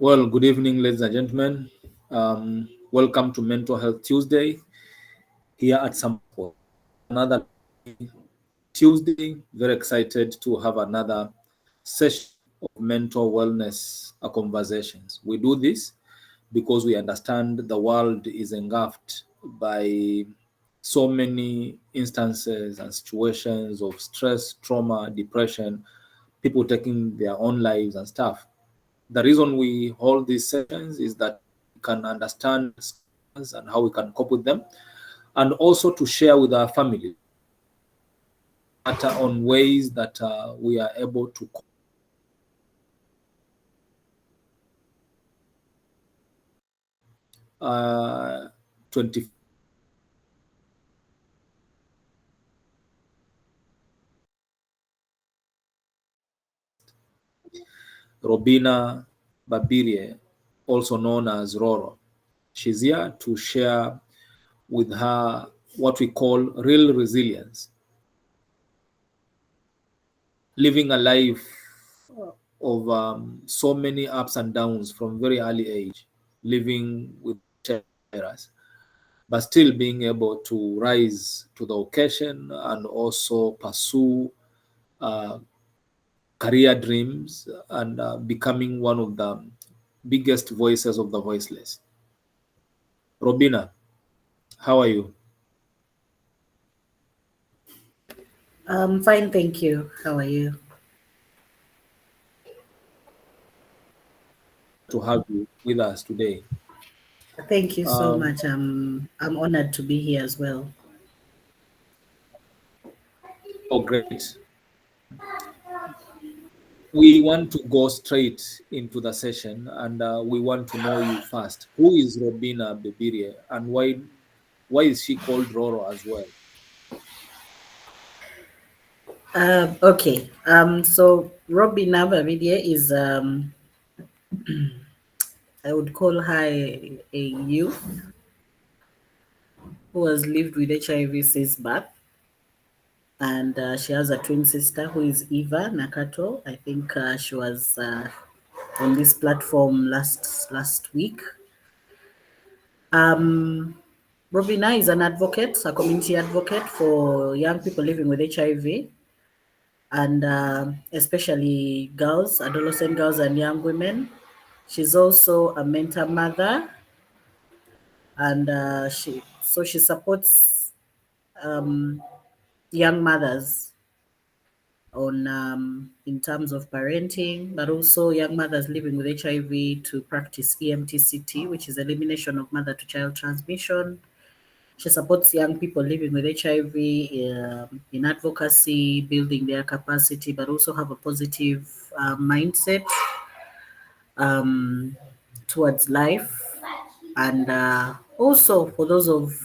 Well, good evening, ladies and gentlemen. Welcome to Mental Health Tuesday here at SambaSports. Another Tuesday, very excited to have another session of mental wellness conversations. We do this because we understand the world is engulfed by so many instances and situations of stress, trauma, depression, people taking their own lives and stuff. The reason we hold these sessions is that we can understand and how we can cope with them, and also to share with our family on ways that we are able to cope. 20 Robinah Babirye, also known as Roro. She's here to share with her what we call real resilience, living a life of so many ups and downs from very early age, living with virus, but still being able to rise to the occasion and also pursue career dreams and becoming one of the biggest voices of the voiceless. Robinah, how are you? Fine, thank you. How are you? To have you with us today. Thank you so much. I'm honored to be here as well. Oh, great. We want to go straight into the session, and we want to know you first. Who is Robinah Babirye, and why is she called Roro as well? Okay. So Robinah Babirye is I would call her a youth who has lived with HIV since birth, and she has a twin sister who is Eva Nakato. I think she was on this platform last week. Robinah is an advocate, a community advocate for young people living with HIV, and especially girls, adolescent girls and young women. She's also a mentor mother, and she supports young mothers on in terms of parenting, but also young mothers living with HIV to practice EMTCT, which is elimination of mother to child transmission. She supports young people living with HIV in advocacy, building their capacity, but also have a positive mindset towards life. And also for those of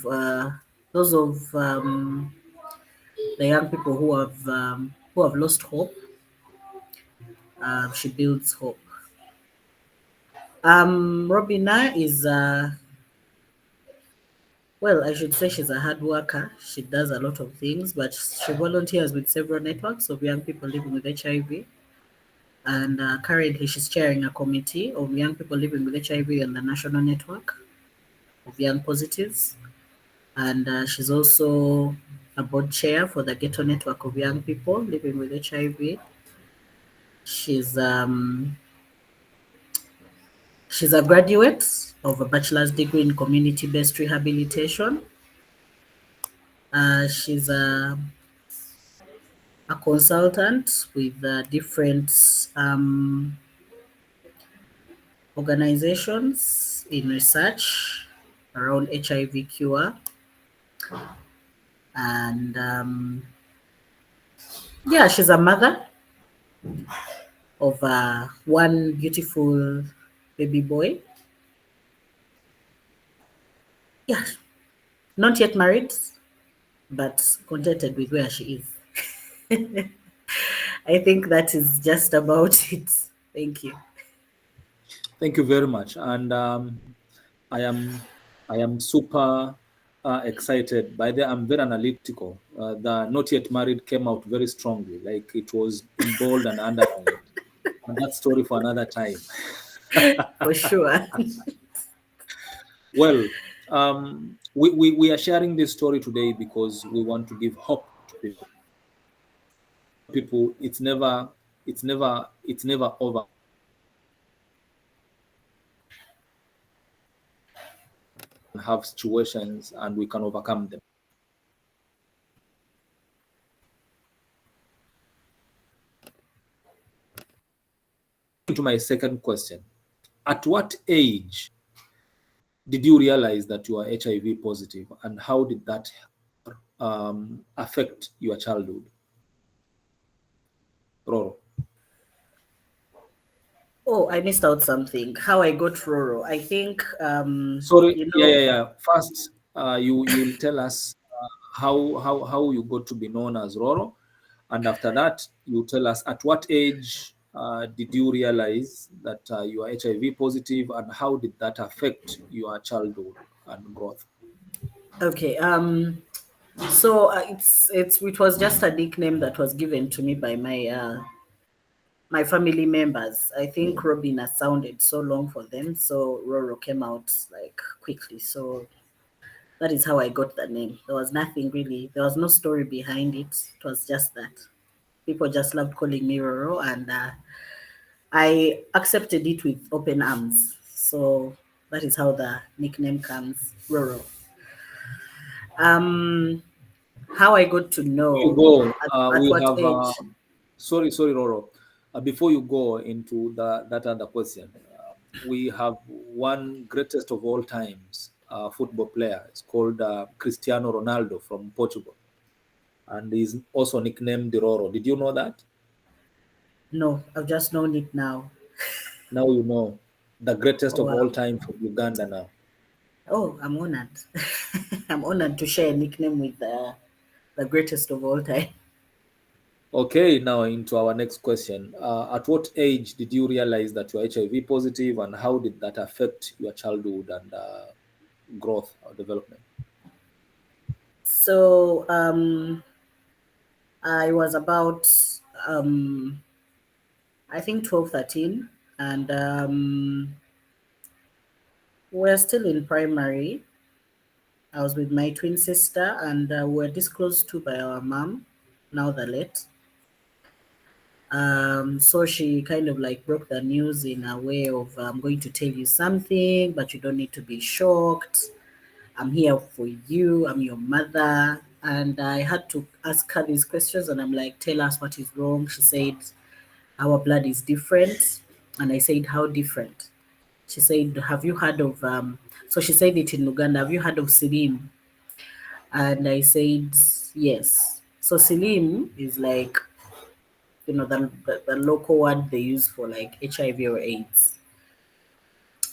the young people who have lost hope, she builds hope. Robinah is well, I should say she's a hard worker. She does a lot of things, but she volunteers with several networks of young people living with HIV. And currently, she's chairing a committee of young people living with HIV on the national network of young positives. And she's also a board chair for the Ghetto Network of Young People living with HIV. She's a graduate of a bachelor's degree in community-based rehabilitation. She's a consultant with different organizations in research around HIV cure. And yeah, she's a mother of one beautiful baby boy. Yeah, not yet married, but contented with where she is. I think that is just about it. Thank you. Thank you very much. And I am super excited. By the I'm very analytical. The not yet married came out very strongly, like it was in bold and underlined. And that story for another time. For sure. Well, we are sharing this story today because we want to give hope to people. It's never over. Have situations and we can overcome them. To my second question, at what age did you realize that you are HIV positive, and how did that affect your childhood? Roro. Oh, I missed out something. How I got Roro. I think, Sorry, you yeah, know, yeah, yeah. First, you'll tell us how you got to be known as Roro, and after that, you tell us at what age did you realize that you are HIV positive, and how did that affect your childhood and growth? okay. So it was just a nickname that was given to me by my family members. I think Robinah sounded so long for them, so Roro came out like quickly. So that is how I got the name. There was nothing really. There was no story behind it. It was just that people just loved calling me Roro, and I accepted it with open arms. So that is how the nickname comes, Roro. Um, how I got to You know go. at We what have. age? Sorry, Roro. Before you go into that other question, we have one greatest of all times football player. It's called Cristiano Ronaldo from Portugal, and he's also nicknamed Roro. Did you know that? No, I've just known it now. Now you know the greatest Oh, of all wow. time from Uganda now. Oh, I'm honored. I'm honored to share a nickname with the greatest of all time. Okay, now into our next question. At what age did you realize that you're HIV positive, and how did that affect your childhood and growth or development? So I was about, um, I think 12, 13, and we're still in primary. I was with my twin sister, and we're disclosed to by our mom, now the late. So she kind of like broke the news in a way of, I'm going to tell you something, but you don't need to be shocked. I'm here for you. I'm your mother. And I had to ask her these questions, and I'm like, tell us what is wrong. She said, our blood is different. And I said, how different? She said, have you heard of, so she said it in Uganda, have you heard of Silim? And I said, yes. So Silim is like, the local word they use for like HIV or AIDS.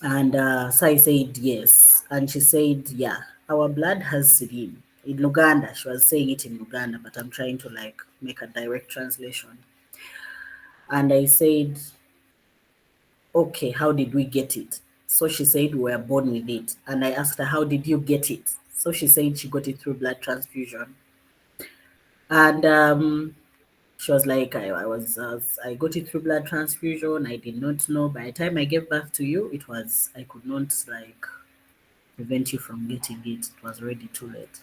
And so I said yes. And she said, yeah, our blood has Silim. In Uganda, she was saying it in Uganda, but I'm trying to like make a direct translation. And I said, okay, how did we get it? So she said, we were born with it. And I asked her, how did you get it? So she said she got it through blood transfusion. And she was like, I got it through blood transfusion. I did not know. By the time I gave birth to you, I could not like prevent you from getting it. It was already too late.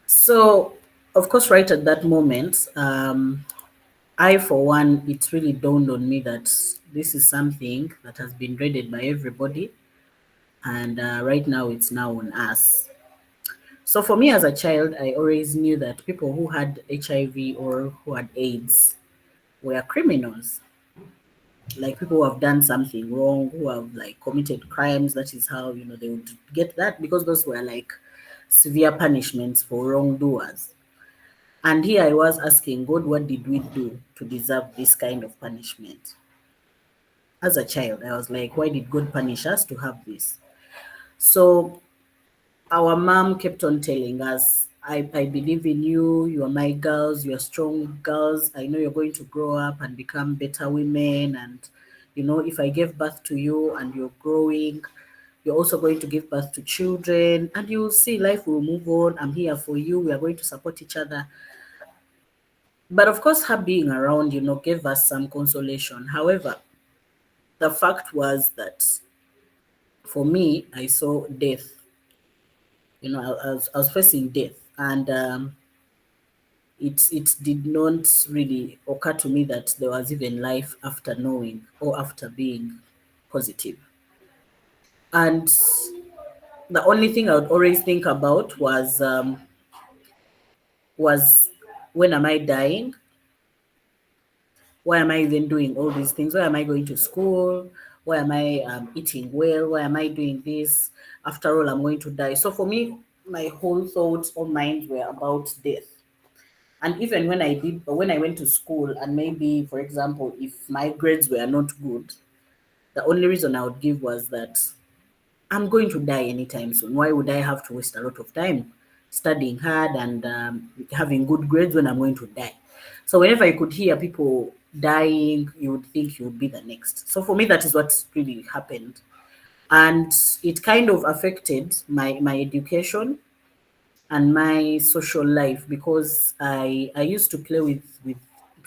So, of course, right at that moment, I, for one, it really dawned on me that this is something that has been dreaded by everybody. And right now, it's now on us. So, for me as a child, I always knew that people who had HIV or who had AIDS were criminals, like people who have done something wrong, who have like committed crimes. That is how, they would get that, because those were like severe punishments for wrongdoers. And here I was asking God, what did we do to deserve this kind of punishment? As a child, I was like, why did God punish us to have this? So our mom kept on telling us, I believe in you. You are my girls. You are strong girls. I know you're going to grow up and become better women. And, if I gave birth to you and you're growing, you're also going to give birth to children, and you'll see life will move on. I'm here for you. We are going to support each other. But of course, her being around, gave us some consolation. However, the fact was that for me, I saw death. I was facing death, and it did not really occur to me that there was even life after knowing or after being positive. And the only thing I would always think about was when am I dying? Why am I even doing all these things? Why am I going to school? Why am I eating well? Why am I doing this? After all, I'm going to die. So for me, my whole thoughts or mind were about death. And even when I went to school, and maybe, for example, if my grades were not good, the only reason I would give was that I'm going to die anytime soon. Why would I have to waste a lot of time studying hard and having good grades when I'm going to die? So whenever you could hear people dying, you would think you would be the next. So for me, that is what really happened. And it kind of affected my education and my social life, because I used to play with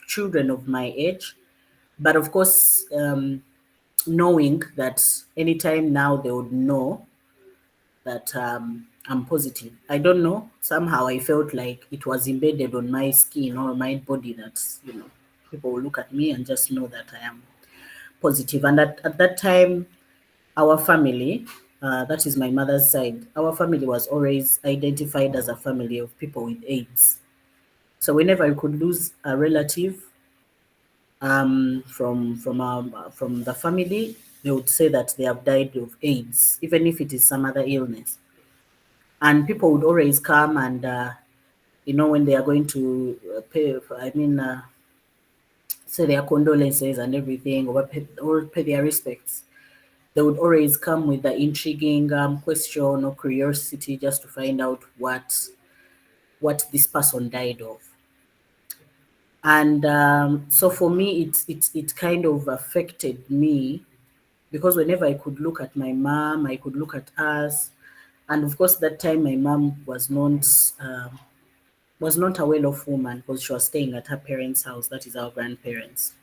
children of my age. But of course, knowing that anytime now they would know that I'm positive. I don't know. Somehow I felt like it was embedded on my skin or my body that, people will look at me and just know that I am positive. And at that time, our family, that is my mother's side, our family was always identified as a family of people with AIDS. So whenever you could lose a relative from the family, they would say that they have died of AIDS, even if it is some other illness. And people would always come and when they are going to pay, say their condolences and everything, or pay their respects, they would always come with the intriguing question or curiosity, just to find out what this person died of. And so for me, it kind of affected me, because whenever I could look at my mom, I could look at us. And of course, that time my mom was not a well-off woman, because she was staying at her parents' house, that is our grandparents.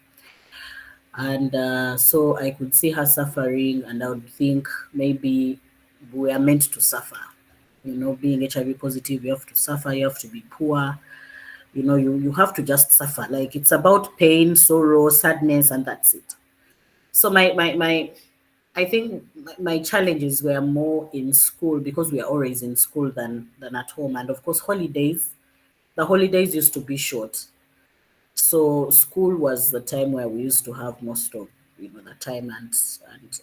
And so I could see her suffering, and I would think maybe we are meant to suffer. Being HIV positive, you have to suffer, you have to be poor. You have to just suffer. Like, it's about pain, sorrow, sadness, and that's it. So I think my challenges were more in school, because we are always in school than at home. And of course, the holidays used to be short. So school was the time where we used to have most of the time,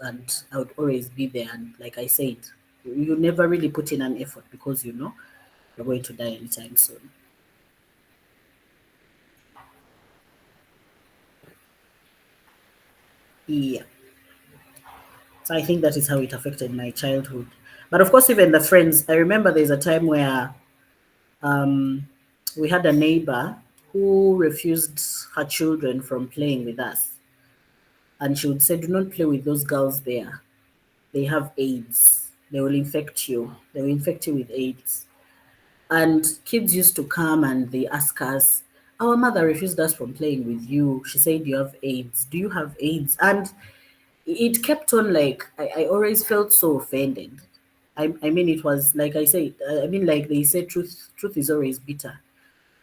and I would always be there. And like I said, you never really put in an effort, because you're going to die anytime soon. Yeah. So I think that is how it affected my childhood. But of course, even the friends, I remember there's a time where um, we had a neighbor who refused her children from playing with us. And she would say, "Do not play with those girls there. They have AIDS. They will infect you. They will infect you with AIDS." And kids used to come and they ask us, "Our mother refused us from playing with you. She said you have AIDS. Do you have AIDS?" And it kept on, like, I always felt so offended. I mean, it was like I said, like they say, truth is always bitter.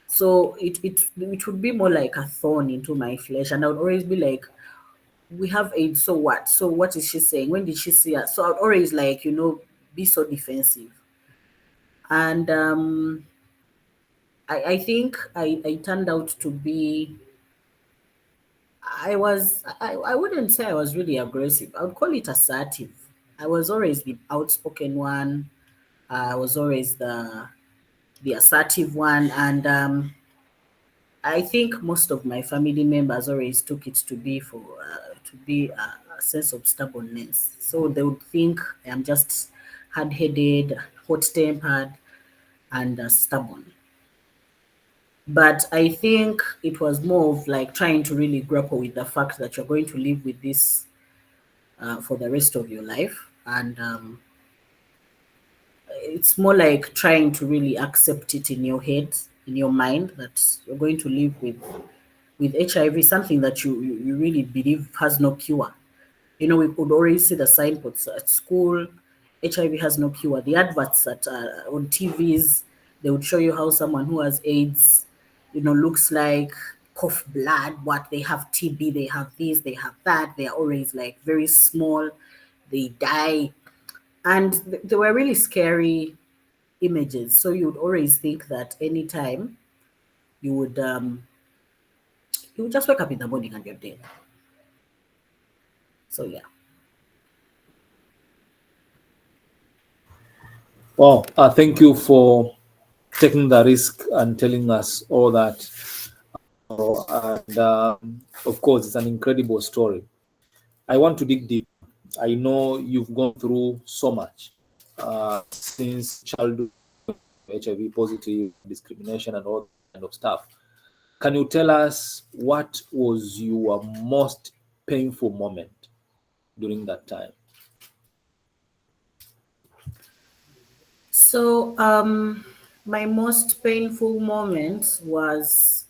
So it would be more like a thorn into my flesh, and I would always be like, "We have AIDS, so what? So what is she saying? When did she see us?" So I'd always, like, be so defensive. And I think I turned out to be, I wouldn't say I was really aggressive. I would call it assertive. I was always the outspoken one. I was always the assertive one. And I think most of my family members always took it to be a sense of stubbornness. So they would think I'm just hard-headed, hot-tempered, and stubborn. But I think it was more of like trying to really grapple with the fact that you're going to live with this for the rest of your life. And it's more like trying to really accept it in your head, in your mind, that you're going to live with HIV, something that you really believe has no cure. We could already see the signposts at school. HIV has no cure. The adverts on TVs, they would show you how someone who has AIDS, looks like, cough blood, what they have TB, they have this, they have that. They are always like very small. They die, and they were really scary images. So you would always think that anytime you would you would just wake up in the morning and you're dead. So yeah. Well, thank you for taking the risk and telling us all that. And of course, it's an incredible story. I want to dig deep. I know you've gone through so much since childhood, HIV positive, discrimination, and all that kind of stuff. Can you tell us what was your most painful moment during that time? So my most painful moment was,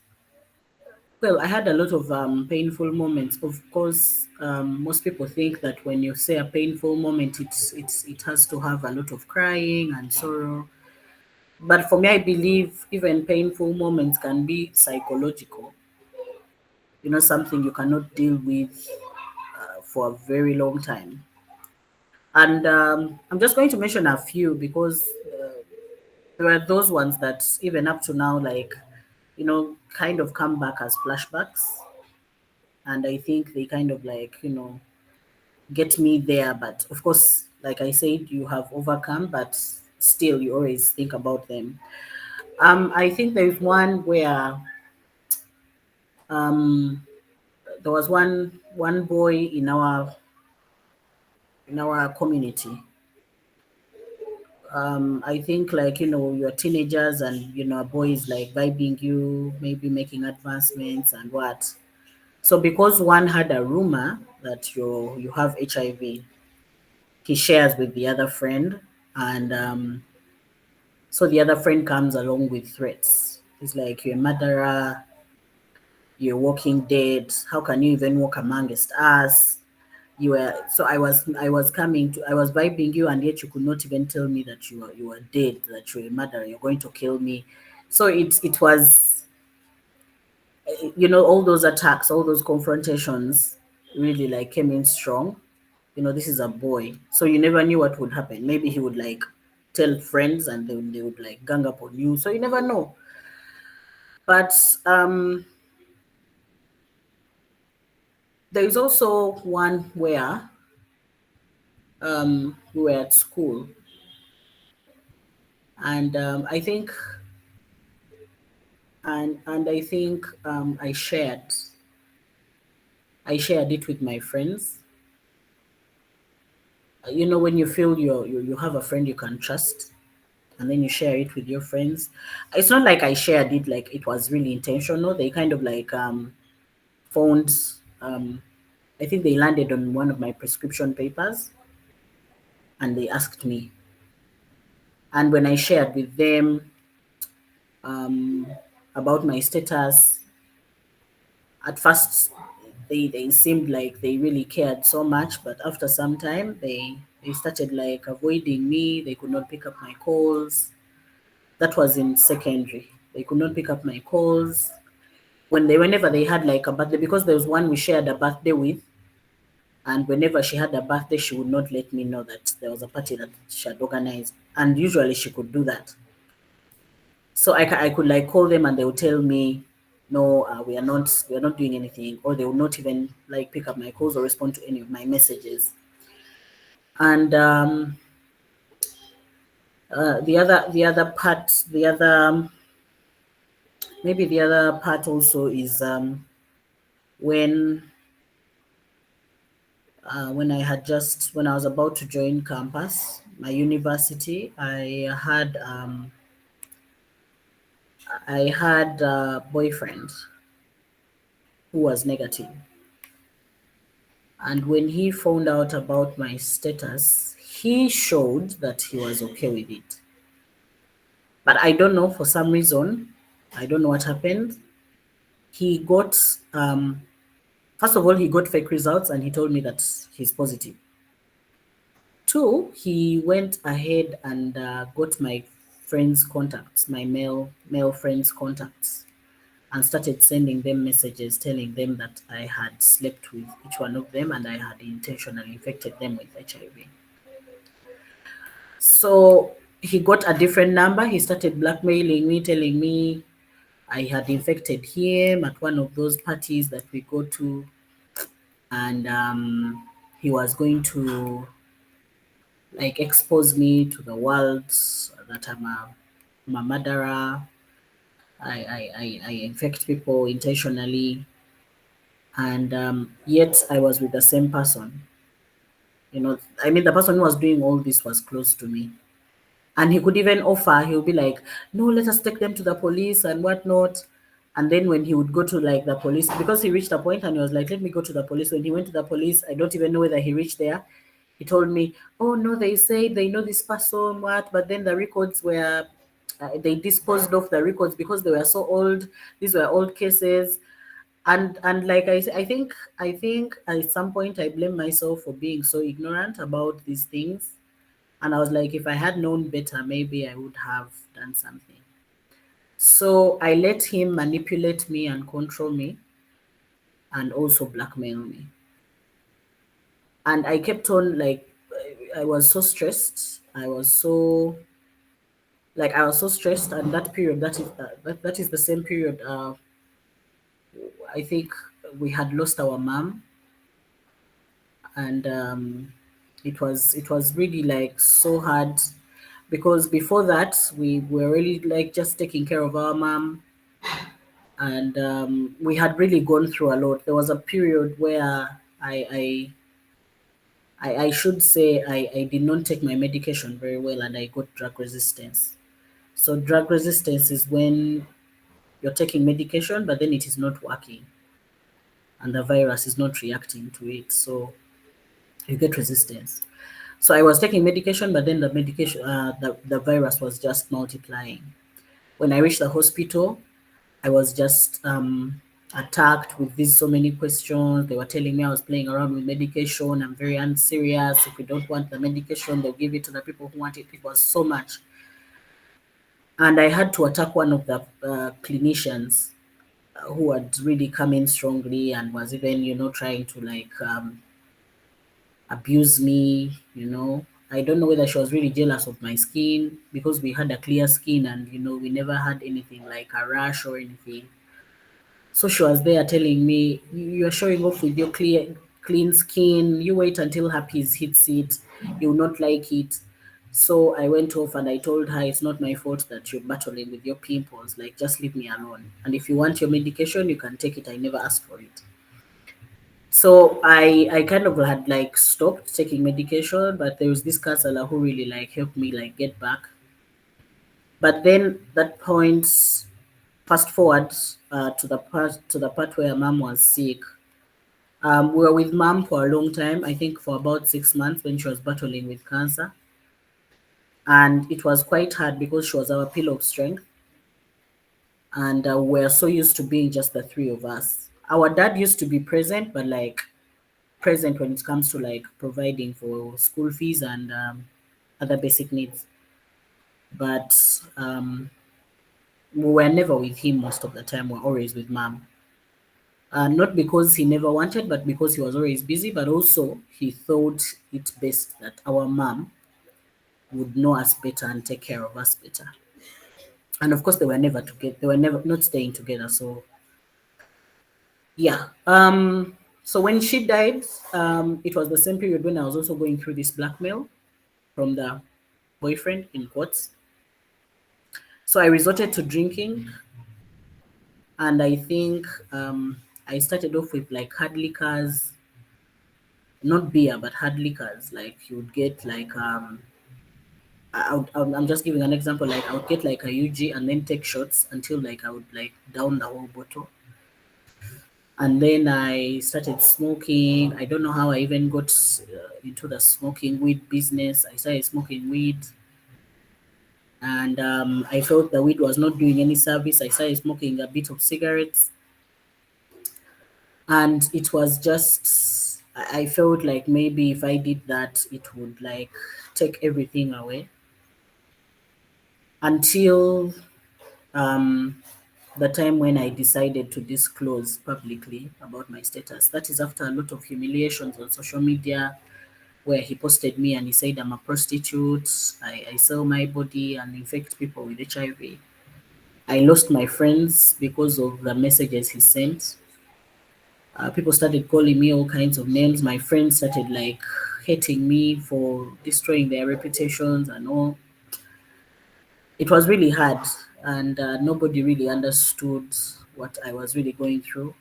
well, I had a lot of painful moments. Of course, most people think that when you say a painful moment, it has to have a lot of crying and sorrow. But for me, I believe even painful moments can be psychological. Something you cannot deal with for a very long time. And I'm just going to mention a few because there are those ones that even up to now, like, kind of come back as flashbacks. And I think they kind of like, get me there. But of course, like I said, you have overcome, but still you always think about them. I think there's one where um, there was one boy in our community. I think, like, you're teenagers and a boy is like vibing you, maybe making advancements and what. So because one had a rumor that you have HIV, he shares with the other friend, and so the other friend comes along with threats. He's like, "You're a murderer. You're walking dead. How can you even walk amongst us? You were so I was vibing you, and yet you could not even tell me that you were dead, that you're a murderer. You're going to kill me." So it was, all those attacks, all those confrontations really like came in strong. This is a boy, so you never knew what would happen. Maybe he would like tell friends and they would like gang up on you, so you never know. But there is also one where we were at school, and I think I shared it with my friends. When you feel you have a friend you can trust, and then you share it with your friends. It's not like I shared it like it was really intentional. They kind of like found, I think they landed on one of my prescription papers, and they asked me. And when I shared with them um, about my status, at first they seemed like they really cared so much, but after some time they started like avoiding me. They could not pick up my calls. That was in secondary. They could not pick up my calls. Whenever they had like a birthday, because there was one we shared a birthday with, and whenever she had a birthday, she would not let me know that there was a party that she had organized, and usually she could do that. So I could like call them and they would tell me, no, we are not doing anything, or they would not even like pick up my calls or respond to any of my messages. And the other part also is when when I was about to join campus, my university, I had a boyfriend who was negative. And when he found out about my status, he showed that he was okay with it. But I don't know, for some reason, I don't know what happened. He got First of all, he got fake results and he told me that he's positive. Two, he went ahead and got my friends' contacts, my male friends' contacts, and started sending them messages telling them that I had slept with each one of them and I had intentionally infected them with HIV. So he got a different number. He started blackmailing me, telling me I had infected him at one of those parties that we go to, and he was going to like expose me to the world that I'm a murderer. I infect people intentionally, and yet I was with the same person. You know, I mean, the person who was doing all this was close to me. And he could even offer, he'll be like, no, let us take them to the police and whatnot. And then when he would go to like the police, because he reached a point and he was like, let me go to the police. When he went to the police, I don't even know whether he reached there. He told me, oh no, they say they know this person, what, but then the records were, they disposed of the records because they were so old. These were old cases. And like I think at some point I blame myself for being so ignorant about these things, and I was like, if I had known better, maybe I would have done something. So I let him manipulate me and control me and also blackmail me. And I kept on like, I was so stressed. I was so stressed. And that period, that is the same period. I think we had lost our mom, and it was really like so hard, because before that we were really like just taking care of our mom, and we had really gone through a lot. There was a period where I should say I did not take my medication very well, and I got drug resistance. So drug resistance is when you're taking medication but then it is not working and the virus is not reacting to it, so you get resistance. So I was taking medication, but then the virus was just multiplying. When I reached the hospital, I was just attacked with these so many questions. They were telling me I was playing around with medication. I'm very unserious. If we don't want the medication, they'll give it to the people who want it. It was so much. And I had to attack one of the clinicians who had really come in strongly and was even, trying to like abuse me, I don't know whether she was really jealous of my skin because we had a clear skin and, we never had anything like a rash or anything. So she was there telling me, you're showing off with your clean skin. You wait until herpes hits it. You will not like it. So I went off and I told her it's not my fault that you're battling with your pimples. Like, just leave me alone. And if you want your medication, you can take it. I never asked for it. So I kind of had like stopped taking medication, but there was this counselor who really like helped me like get back. But then that point, fast forward to the part where mom was sick. We were with mom for a long time. I think for about 6 months when she was battling with cancer, and it was quite hard because she was our pillar of strength, and we're so used to being just the three of us. Our dad used to be present, but like present when it comes to like providing for school fees and other basic needs. But we were never with him most of the time. We're always with mom. Not because he never wanted, but because he was always busy, but also he thought it best that our mom would know us better and take care of us better. And of course, they were never together. They were never not staying together. So yeah. So when she died, it was the same period when I was also going through this blackmail from the boyfriend in quotes. So I resorted to drinking, and I think I started off with like hard liquors, not beer, but hard liquors. Like you would get like I'm just giving an example. Like I would get like a UG and then take shots until like I would like down the whole bottle. And then I started smoking. I don't know how I even got into the smoking weed business. I started smoking weed, and I felt the weed was not doing any service. I started smoking a bit of cigarettes, And it was just, I felt like maybe if I did that, it would like take everything away. Until the time when I decided to disclose publicly about my status. That is after a lot of humiliations on social media, where he posted me and he said I'm a prostitute, I sell my body and infect people with HIV. I lost my friends because of the messages he sent. People started calling me all kinds of names. My friends started like hating me for destroying their reputations and all. It was really hard, and nobody really understood what I was really going through.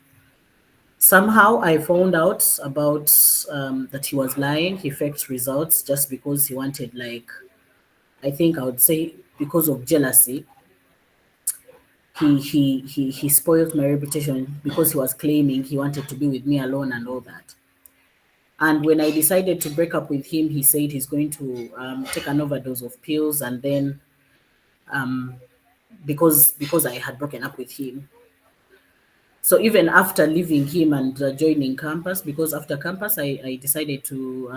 Somehow I found out about that he was lying. He faked results just because he wanted, like, I think I would say because of jealousy. He spoiled my reputation because he was claiming he wanted to be with me alone and all that. And when I decided to break up with him, he said he's going to take an overdose of pills, and then um, because I had broken up with him. So even after leaving him and joining campus, because after campus I decided to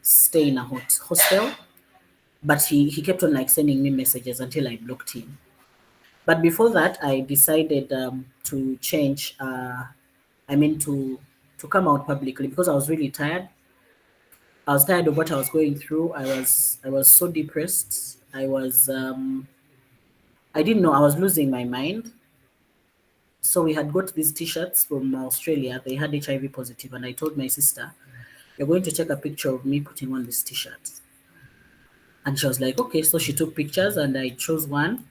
stay in a hostel, but he kept on like sending me messages until I blocked him. But before that, I decided to change. I mean to come out publicly because I was really tired. I was tired of what I was going through. I was so depressed. I didn't know I was losing my mind. So we had got these t-shirts from Australia. They had HIV positive, and I told my sister, "You're going to take a picture of me putting on this t-shirt." And she was like, "Okay." So she took pictures, and I chose one,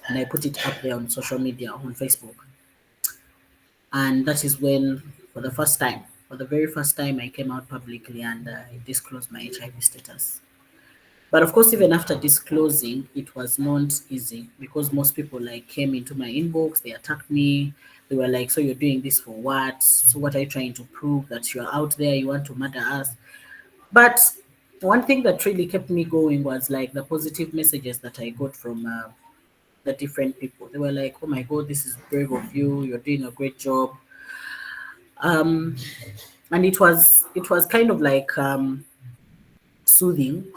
and I put it up there on social media on Facebook. And that is when, for the very first time, I came out publicly and I disclosed my HIV status. But of course, even after disclosing, it was not easy because most people like came into my inbox, they attacked me. They were like, "So you're doing this for what? So what are you trying to prove? That you're out there, you want to murder us?" But one thing that really kept me going was like the positive messages that I got from the different people. They were like, "Oh my God, this is brave of you. You're doing a great job." Um, and it was kind of like soothing,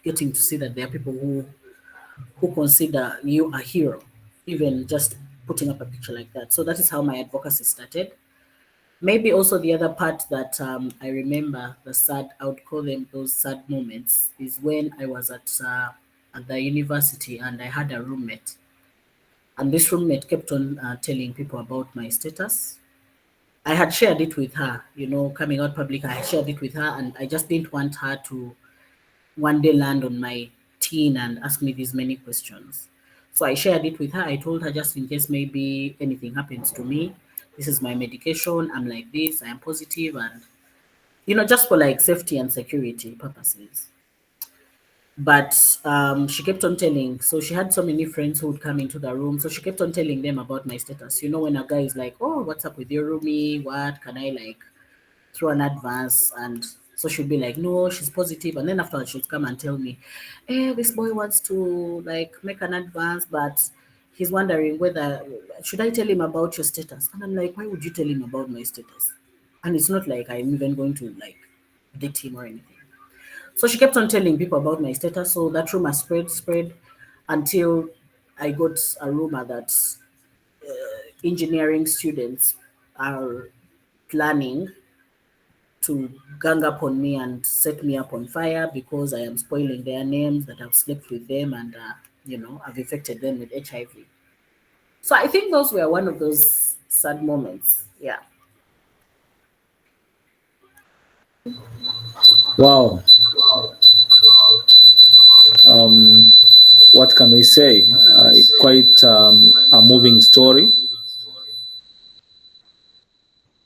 getting to see that there are people who consider you a hero, even just putting up a picture like that. So that is how my advocacy started. Maybe also the other part that I remember, the sad, I would call them those sad moments, is when I was at the university and I had a roommate. And this roommate kept on telling people about my status. I had shared it with her, coming out public. I had shared it with her, and I just didn't want her to one day land on my teen and ask me these many questions. So I shared it with her. I told her, just in case maybe anything happens to me, this is my medication. I'm like this. I am positive, and just for like safety and security purposes. But she kept on telling. So she had so many friends who would come into the room. So she kept on telling them about my status. When a guy is like, "Oh, what's up with your roomie? What can I like through an advance?" And so she'd be like, "No, she's positive." And then afterwards she'd come and tell me, "Hey, this boy wants to like make an advance, but he's wondering whether should I tell him about your status?" And I'm like, "Why would you tell him about my status?" And it's not like I'm even going to like date him or anything. So she kept on telling people about my status. So that rumor spread until I got a rumor that engineering students are planning to gang up on me and set me up on fire because I am spoiling their names, that I've slept with them, and I've infected them with HIV. So I think those were one of those sad moments. Yeah. Wow. Um, what can we say? Quite a moving story.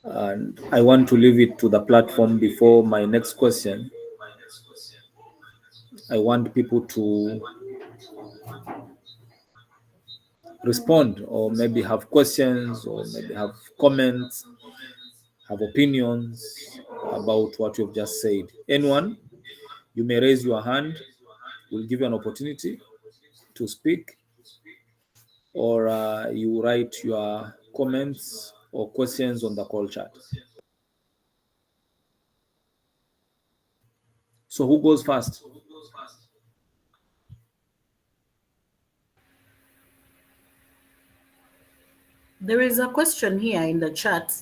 And I want to leave it to the platform before my next question. I want people to respond or maybe have questions or maybe have comments, have opinions about what you've just said. Anyone, you may raise your hand. We'll give you an opportunity to speak, or you write your comments or questions on the call chat. So who goes first? There is a question here in the chat.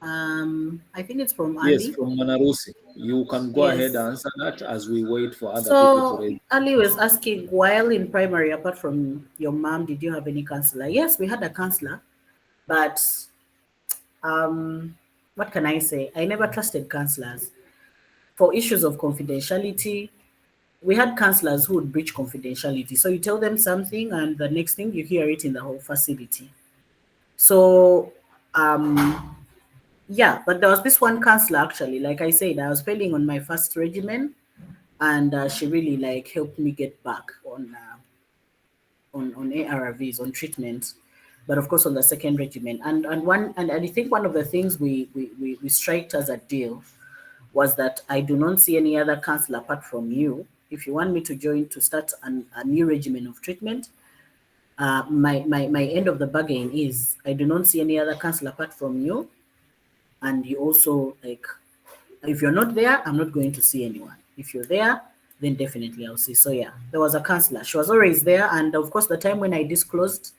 I think it's from Yes, Ali. from Manarusi. You can go ahead Yes. and answer that as we wait for other people to So raise. Ali was asking, while in primary, apart from your mom, did you have any counselor? Yes, we had a counselor, but what can I say? I never trusted counselors for issues of confidentiality. We had counselors who would breach confidentiality. So you tell them something, and the next thing you hear it in the whole facility. So yeah, but there was this one counselor actually. Like I said, I was failing on my first regimen, and she really like helped me get back on ARVs, on treatment, but of course on the second regimen. And I think one of the things we striked as a deal was that I do not see any other counselor apart from you. If you want me to join to start a new regimen of treatment, my end of the bargain is I do not see any other counselor apart from you, and you also like if you're not there, I'm not going to see anyone. If you're there, then definitely I'll see. So yeah, there was a counselor. She was always there. And of course, the time when I disclosed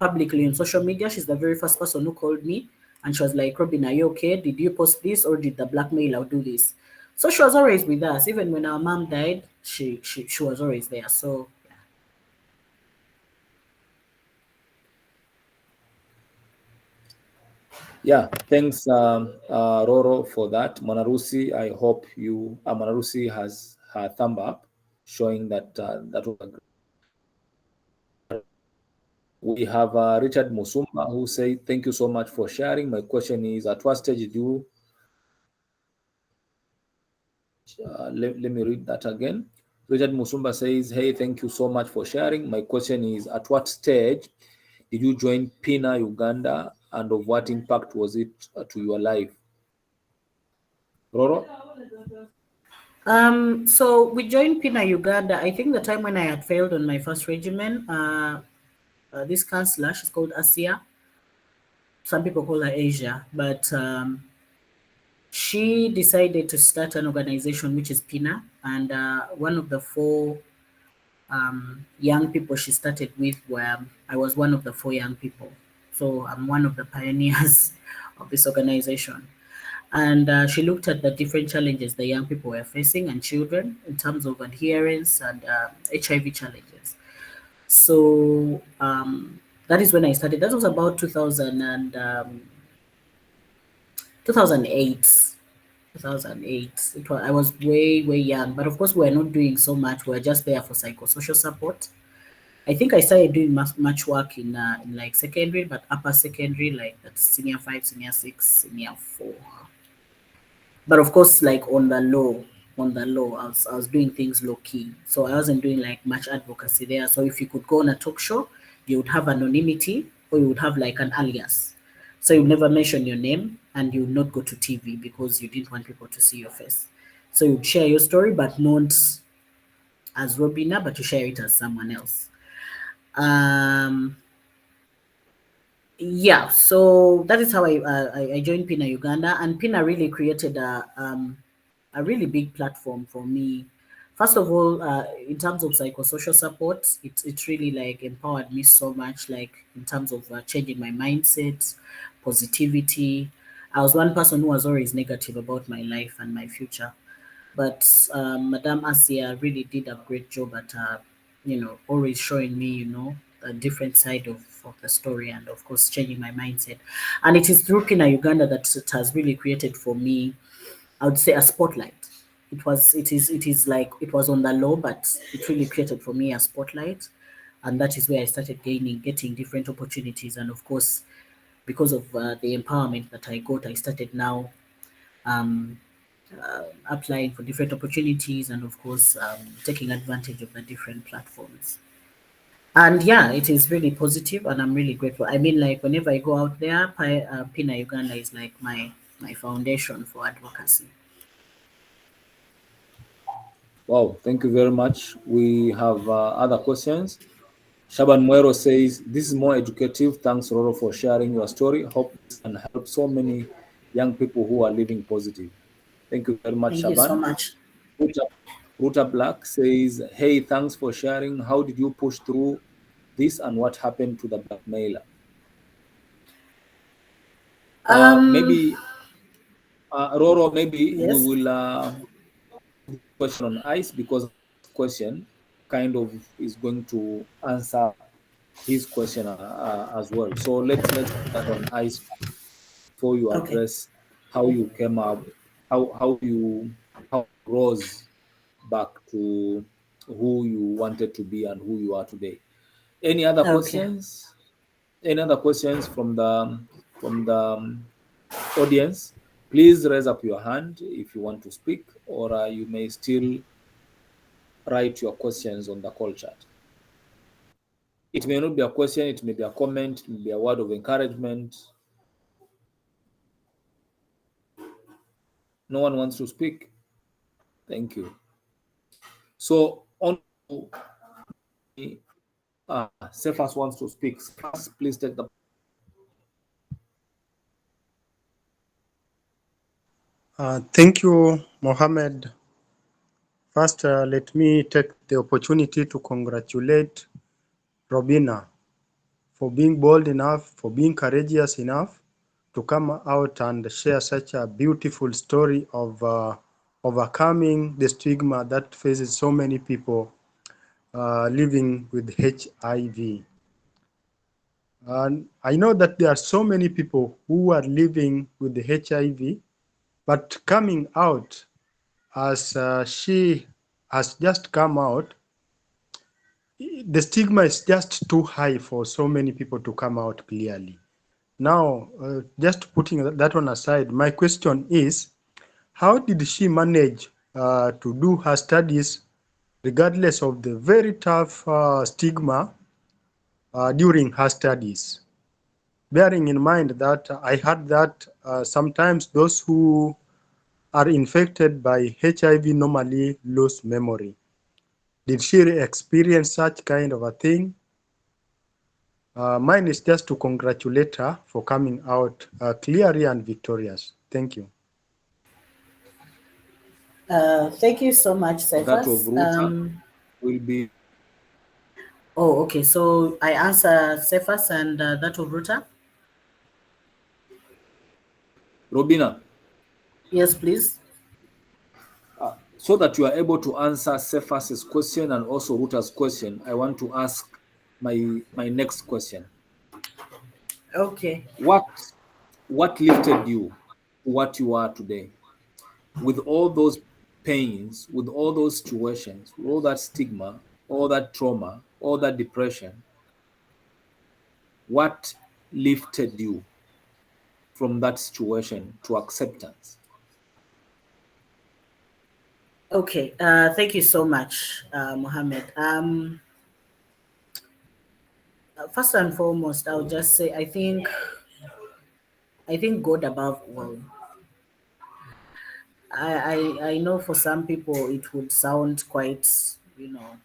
publicly on social media, she's the very first person who called me. And she was like, Robin, are you okay? Did you post this or did the blackmailer do this? So she was always with us. Even when our mom died, she was always there. So Yeah, thanks, Roro, for that. Manarusi, I hope Manarusi has her thumb up, showing that that was a great. We have Richard Musumba who say, "Thank you so much for sharing. My question is, at what stage did you?" Let me read that again. Richard Musumba says, "Hey, thank you so much for sharing. My question is, at what stage did you join PINA Uganda, and of what impact was it to your life?" Roro? so we joined PINA Uganda. I think the time when I had failed on my first regimen, this counselor, she's called Asia. Some people call her Asia, but she decided to start an organization which is PINA, and one of the four young people she started with were I was one of the four young people. So I'm one of the pioneers of this organization. And she looked at the different challenges the young people were facing and children in terms of adherence and HIV challenges. So that is when I started. That was about 2008. 2008. I was way young, but of course we were not doing so much. We were just there for psychosocial support. I think I started doing much work in like secondary, but upper secondary, like that's senior 5, senior 6, senior 4. But of course, like on the low, I was doing things low key. So I wasn't doing like much advocacy there. So if you could go on a talk show, you would have anonymity or you would have like an alias. So you never mention your name and you would not go to TV because you didn't want people to see your face. So you'd share your story, but not as Robinah, but you share it as someone else. Um, yeah, so that is how I joined PINA Uganda, and PINA really created a really big platform for me. First of all, in terms of psychosocial support, it really like empowered me so much, like in terms of changing my mindset, positivity. I was one person who was always negative about my life and my future, but Madame Asia really did a great job at, always showing me, a different side of the story and, of course, changing my mindset. And it is through Kina Uganda that it has really created for me, I would say, a spotlight. It is like it was on the low, but it really created for me a spotlight. And that is where I started getting different opportunities. And of course, because of the empowerment that I got, I started now um, applying for different opportunities and of course taking advantage of the different platforms. And yeah, it is really positive and I'm really grateful. I mean, like whenever I go out there, Pina Uganda is like my foundation for advocacy. Wow, thank you very much. We have other questions. Shaban Muero says, this is more educative. Thanks, Roro, for sharing your story. Hope this can help so many young people who are living positive. Thank you very much, Thank you so Shaban. much. Ruta, Ruta Black says, hey, thanks for sharing. How did you push through this and what happened to the blackmailer? Um, Maybe, Roro, maybe we yes. will question on ice because this question kind of is going to answer his question as well. So let's put that on ice before you Okay. address how you came up, how you rose back to who you wanted to be and who you are today. Any other Okay. questions? Any other questions from the audience? Please raise up your hand if you want to speak, or you may still write your questions on the call chat. It may not be a question, it may be a comment, it may be a word of encouragement. No one wants to speak. Thank you. So on to Cephas wants to speak. Cephas, please take the. Thank you, Mohammed. First, let me take the opportunity to congratulate Robinah for being bold enough, for being courageous enough to come out and share such a beautiful story of overcoming the stigma that faces so many people living with HIV. And I know that there are so many people who are living with the HIV, but coming out as she has just come out, the stigma is just too high for so many people to come out clearly. Now, just putting that one aside, my question is, how did she manage to do her studies regardless of the very tough stigma during her studies? Bearing in mind that I heard that sometimes those who are infected by HIV normally lose memory. Did she experience such kind of a thing? Mine is just to congratulate her for coming out clearly and victorious. Thank you. Thank you so much, That of Cephas. Ruta will be. Oh, okay. So I answer Cephas and that of Ruta. Robinah, Yes, please. so that you are able to answer Cephas's question and also Ruta's question, I want to ask my next question. Okay. What lifted you to what you are today? With all those pains, with all those situations, with all that stigma, all that trauma, all that depression, what lifted you from that situation to acceptance? Okay. Thank you so much, Mohammed. First and foremost, I'll just say I think God above all. I know for some people it would sound quite, you know,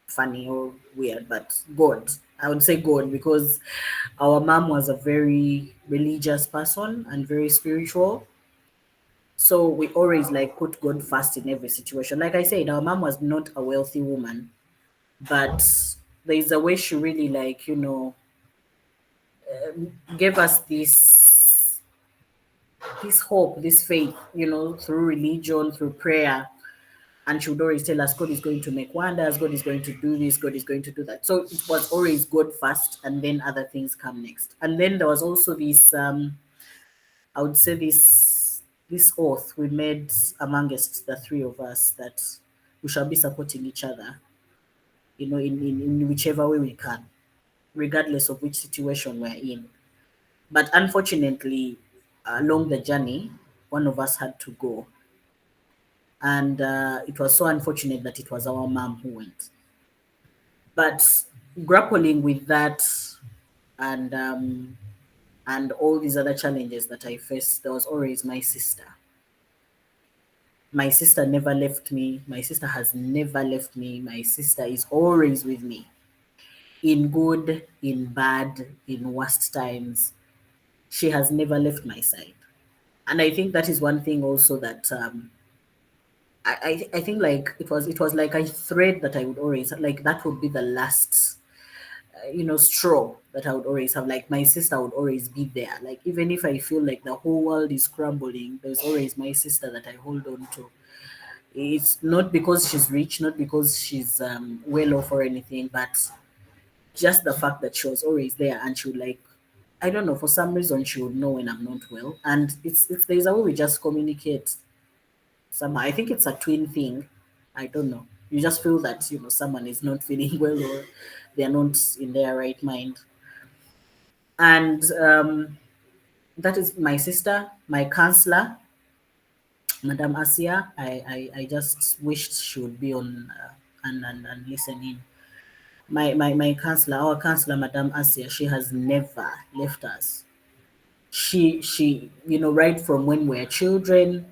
funny or weird, but God, I would say God, because our mom was a very religious person and very spiritual. So we always like put God first in every situation. Like I said, our mom was not a wealthy woman, but there's a way she really like, gave us this hope, this faith, through religion, through prayer. And she would always tell us, God is going to make wonders, God is going to do this, God is going to do that. So it was always God first, and then other things come next. And then there was also this, I would say this oath we made amongst the three of us, that we shall be supporting each other, in whichever way we can, regardless of which situation we're in. But unfortunately, along the journey, one of us had to go. And it was so unfortunate that it was our mom who went. But grappling with that, and and all these other challenges that I faced, there was always my sister. My sister never left me. My sister has never left me. My sister is always with me. in good, in bad, in worst times. She has never left my side. And I think that is one thing also that I think like it was like a thread that I would always like, that would be the last straw that I would always have. Like my sister would always be there. Like even if I feel like the whole world is crumbling, there's always my sister that I hold on to. It's not because she's rich, not because she's well off or anything, but just the fact that she was always there, and she would like, I don't know, for some reason she would know when I'm not well, and it's there's a way we just communicate somehow. I think it's a twin thing. I don't know. You just feel that someone is not feeling well, or they're not in their right mind, and that is my sister, my counselor, Madam Asia. I just wished she would be on and listen in. My counselor, our counselor, Madam Asia, she has never left us. She right from when we were children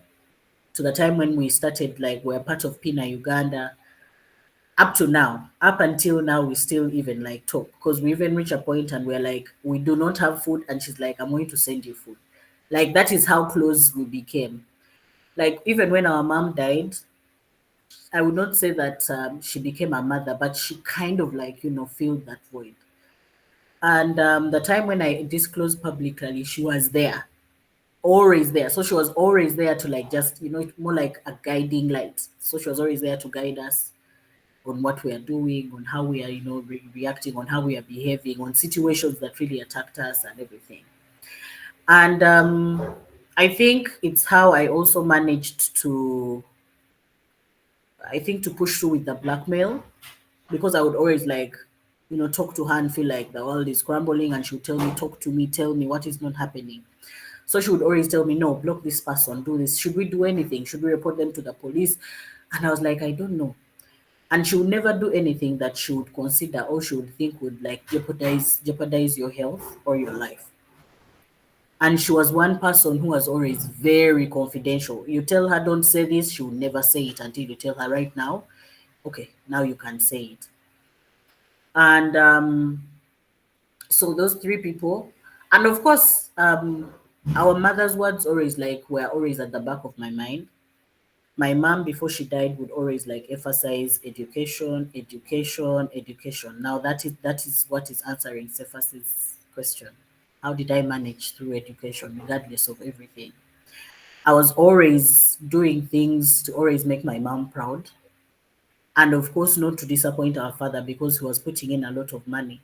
to the time when we started, like we're part of Pina Uganda, up to now, up until now, we still even like talk, because we even reach a point and we're like, we do not have food, and she's like, I'm going to send you food. Like that is how close we became. Like even when our mom died, I would not say that she became a mother, but she kind of like filled that void. And the time when I disclosed publicly, she was there, always there. So she was always there to like just more like a guiding light. So she was always there to guide us on what we are doing, on how we are reacting, on how we are behaving, on situations that really attacked us and everything. And I think it's how I also managed to, I think, to push through with the blackmail, because I would always like, talk to her and feel like the world is crumbling, and she would tell me, talk to me, tell me what is not happening. So she would always tell me, no, block this person, do this. Should we do anything? Should we report them to the police? And I was like, I don't know. And she would never do anything that she would consider or she would think would like jeopardize your health or your life. And she was one person who was always very confidential. You tell her don't say this, she will never say it until you tell her right now, okay, now you can say it. And so those three people, and of course, our mother's words always like were always at the back of my mind. My mom, before she died, would always like emphasize education, education, education. Now that is what is answering Cephas's question. How did I manage through education, regardless of everything? I was always doing things to always make my mom proud, and of course, not to disappoint our father, because he was putting in a lot of money.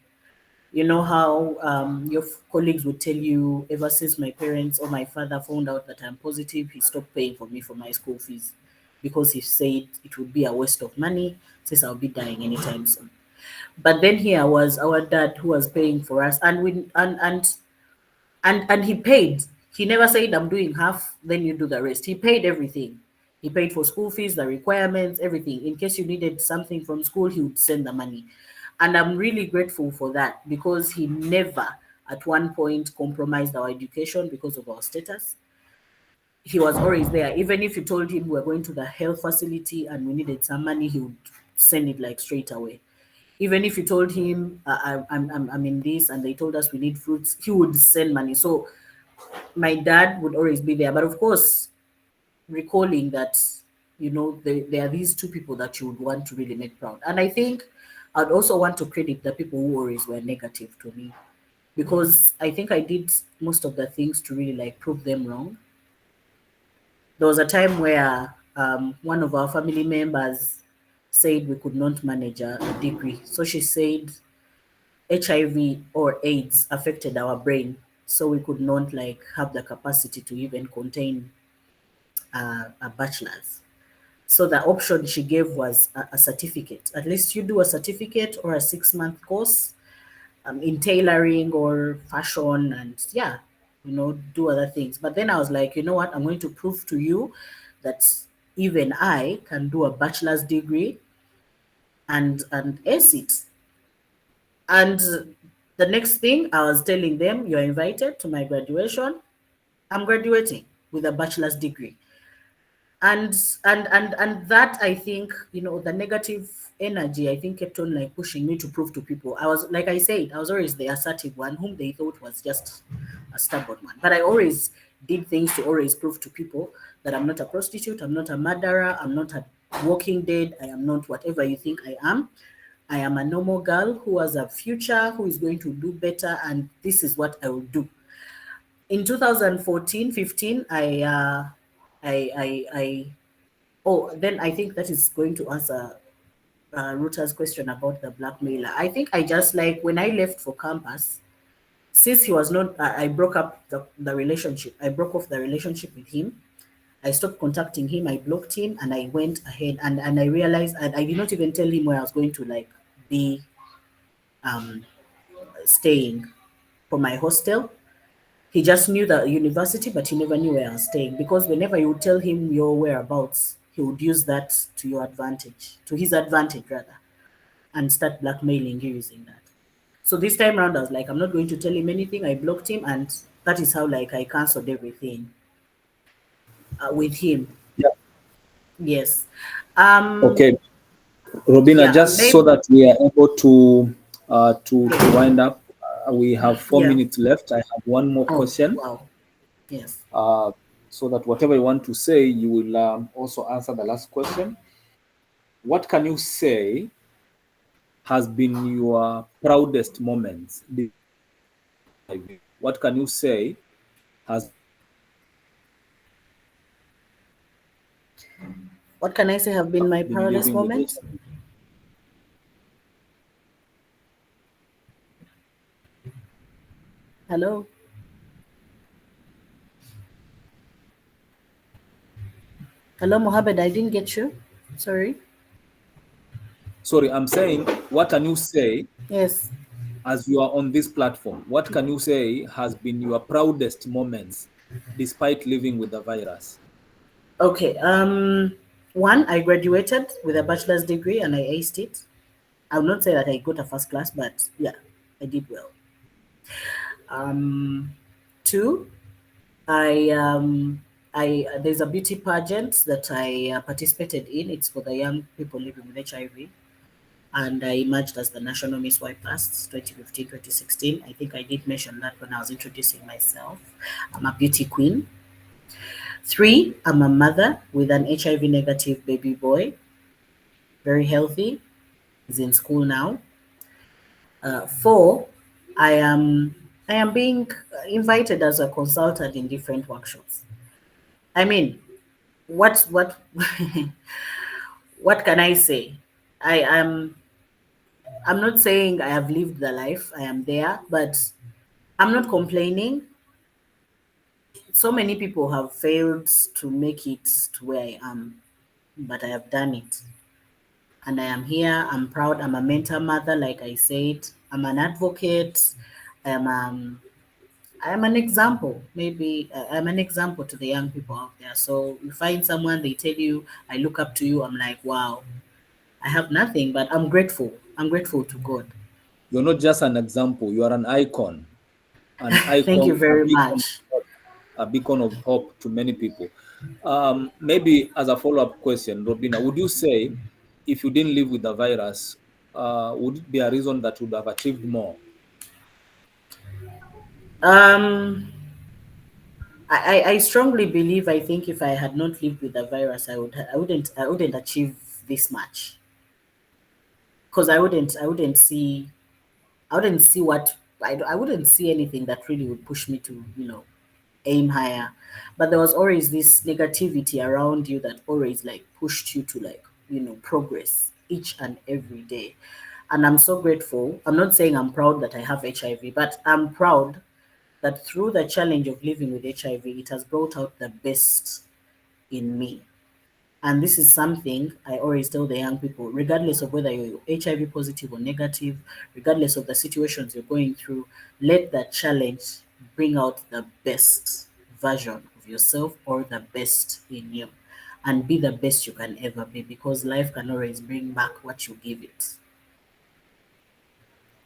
You know how your colleagues would tell you, ever since my parents or my father found out that I'm positive, he stopped paying for me for my school fees, because he said it would be a waste of money since I'll be dying anytime soon. But then here was our dad who was paying for us, and we and he paid. He never said, I'm doing half, then you do the rest. He paid everything. He paid for school fees, the requirements, everything. In case you needed something from school, he would send the money. And I'm really grateful for that, because he never at one point compromised our education because of our status. He was always there. Even if you told him we're going to the health facility and we needed some money, he would send it like straight away. Even if you told him I'm in this and they told us we need fruits, he would send money. So my dad would always be there. But of course, recalling that, there are these two people that you would want to really make proud. And I think I'd also want to credit the people who always were negative to me, because I think I did most of the things to really like prove them wrong. There was a time where one of our family members said we could not manage a degree. So she said HIV or AIDS affected our brain, so we could not like have the capacity to even contain a bachelor's. So the option she gave was a certificate. At least you do a certificate or a 6-month course in tailoring or fashion, and yeah, do other things. But then I was like, you know what? I'm going to prove to you that even I can do a bachelor's degree and ace it. And the next thing I was telling them, you're invited to my graduation. I'm graduating with a bachelor's degree. and that, I think, the negative energy, I think, kept on like pushing me to prove to people. I was, like I said, I was always the assertive one whom they thought was just a stubborn one, but I always did things to always prove to people that I'm not a prostitute, I'm not a murderer, I'm not a walking dead, I am not whatever you think I am. I am a normal girl who has a future, who is going to do better, and this is what I will do. In 2014, 15, I oh, then I think that is going to answer Ruta's question about the blackmailer. I think I just, like, when I left for campus, since he was not, I broke up the relationship. I broke off the relationship with him. I stopped contacting him. I blocked him, and I went ahead, and I realized, and I did not even tell him where I was going to like be um, staying for my hostel. He just knew the university, but he never knew where I was staying, because whenever you tell him your whereabouts, he would use that to your advantage, to his advantage rather, and start blackmailing you using that. So this time around, I was like, I'm not going to tell him anything. I blocked him, and that is how like I canceled everything with him. Yeah. Yes. Okay, Robinah, Yeah. just so Maybe. that we are able to wind up, we have 4 minutes Yeah. left. I have one more Oh question, wow. Yes. so that whatever you want to say, you will also answer the last question. What can you say has been your proudest moments? What can you say has What can I say have been my been proudest living with moment? HIV? Hello. Hello, Mohammed. I didn't get you. Sorry. Sorry, I'm saying, what can you say Yes. as you are on this platform? What can you say has been your proudest moments despite living with the virus? Okay. One, I graduated with a bachelor's degree and I aced it. I would not say that I got a first class, but yeah, I did well. Um, Two, I there's a beauty pageant that I participated in. It's for the young people living with HIV, and I emerged as the National Miss White Past 2015, 2016. I think I did mention that when I was introducing myself. I'm a beauty queen. Three, I'm a mother with an HIV negative baby boy, very healthy. He's in school now. Four, I am being invited as a consultant in different workshops. I mean, what what can I say? I am I'm not saying I have lived the life. I am there, but I'm not complaining. So many people have failed to make it to where I am, but I have done it. And I am here. I'm proud. I'm a mentor mother, like I said. I'm an advocate. I am I'm an example. Maybe I'm an example to the young people out there. So you find someone, they tell you, I look up to you. I'm like, wow, I have nothing, but I'm grateful. I'm grateful to God. You're not just an example, you are an icon, an Thank you icon, very much. a beacon of hope to many people. Maybe as a follow-up question, Robina, would you say if you didn't live with the virus, would it be a reason that you would have achieved more? Um, I strongly believe. I think if I had not lived with the virus, I wouldn't achieve this much, because I wouldn't see what I wouldn't see anything that really would push me to aim higher. But there was always this negativity around you that always like pushed you to like progress each and every day. And I'm so grateful. I'm not saying I'm proud that I have HIV, but I'm proud that through the challenge of living with HIV, it has brought out the best in me. And this is something I always tell the young people, regardless of whether you're HIV positive or negative, regardless of the situations you're going through, let that challenge bring out the best version of yourself or the best in you. And be the best you can ever be, because life can always bring back what you give it.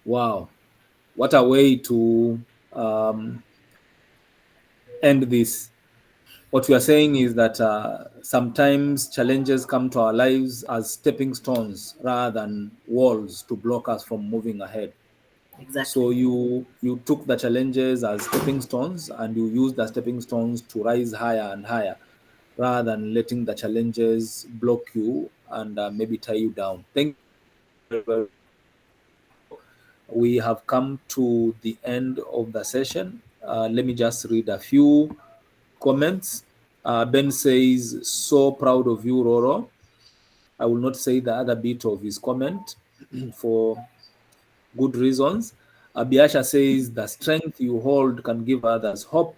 Wow, what a way to end this. what we are saying is that sometimes challenges come to our lives as stepping stones rather than walls to block us from moving ahead. So Exactly. you took the challenges as stepping stones and you used the stepping stones to rise higher and higher rather than letting the challenges block you and maybe tie you down. Thank you very, very much. So we have come to the end of the session. Let me just read a few comments. Ben says, so proud of you, Roro. I will not say the other bit of his comment for good reasons. Biasha says, the strength you hold can give others hope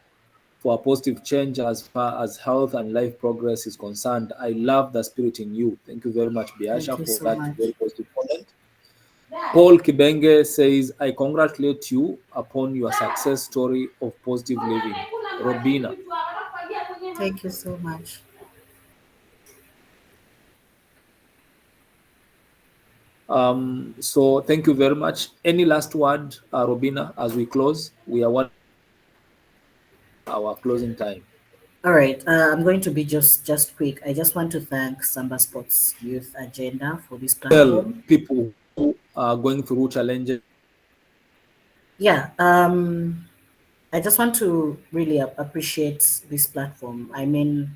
for a positive change as far as health and life progress is concerned. I love the spirit in you. Thank you very much, Thank Biasha, you for so that much. very positive comment. Paul Kibenge says, I congratulate you upon your success story of positive living. Robina. Thank you so much. So thank you very much. Any last word, Robina, as we close? We are one our closing time. All right, I'm going to be just quick. I just want to thank SambaSports Youth Agenda for this Tell platform. people who are going through challenges. Yeah, I just want to really appreciate this platform. I mean,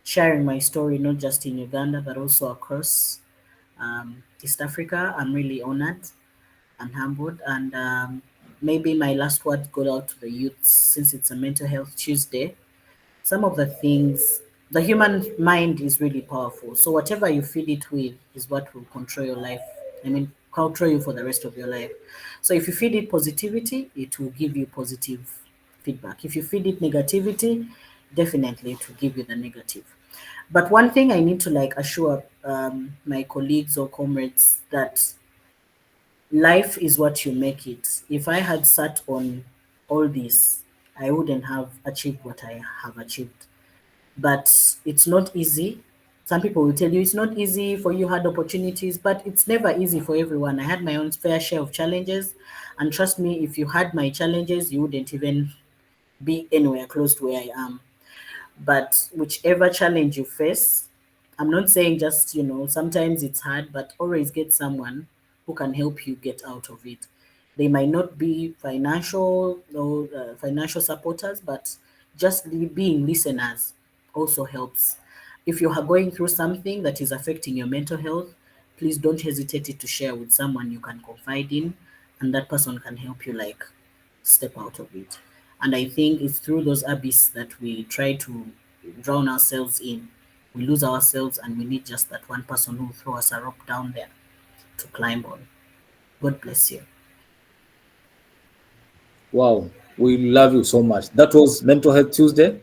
sharing my story not just in Uganda but also across East Africa. I'm really honored and humbled, and maybe my last word go out to the youth since it's a Mental Health Tuesday. Some of the things, the human mind is really powerful, so whatever you feed it with is what will control your life. I mean, control you for the rest of your life. So if you feed it positivity, it will give you positive feedback. If you feed it negativity, definitely it will give you the negative. But one thing I need to like assure my colleagues or comrades that life is what you make it. If I had sat on all this, I wouldn't have achieved what I have achieved. But it's not easy. Some people will tell you it's not easy for you had opportunities, but it's never easy for everyone. I had my own fair share of challenges, and trust me, if you had my challenges, you wouldn't even be anywhere close to where I am. But whichever challenge you face, I'm not saying just, sometimes it's hard, but always get someone who can help you get out of it. They might not be financial supporters, but just being listeners also helps. If you are going through something that is affecting your mental health, please don't hesitate to share with someone you can confide in, and that person can help you like step out of it. And I think it's through those abyss that we try to drown ourselves in. We lose ourselves and we need just that one person who will throw us a rope down there to climb on. God bless you. Wow, we love you so much. That was Mental Health Tuesday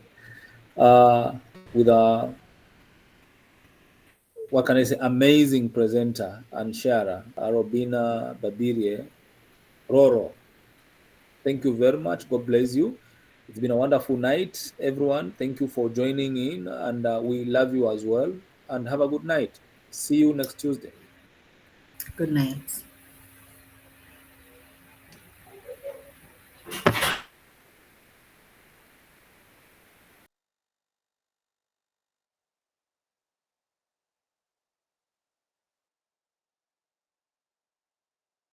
with a, what can I say, amazing presenter and sharer, Robinah Babirye-Roro. Thank you very much. God bless you. It's been a wonderful night, everyone. Thank you for joining in, and we love you as well. And have a good night. See you next Tuesday. Good night.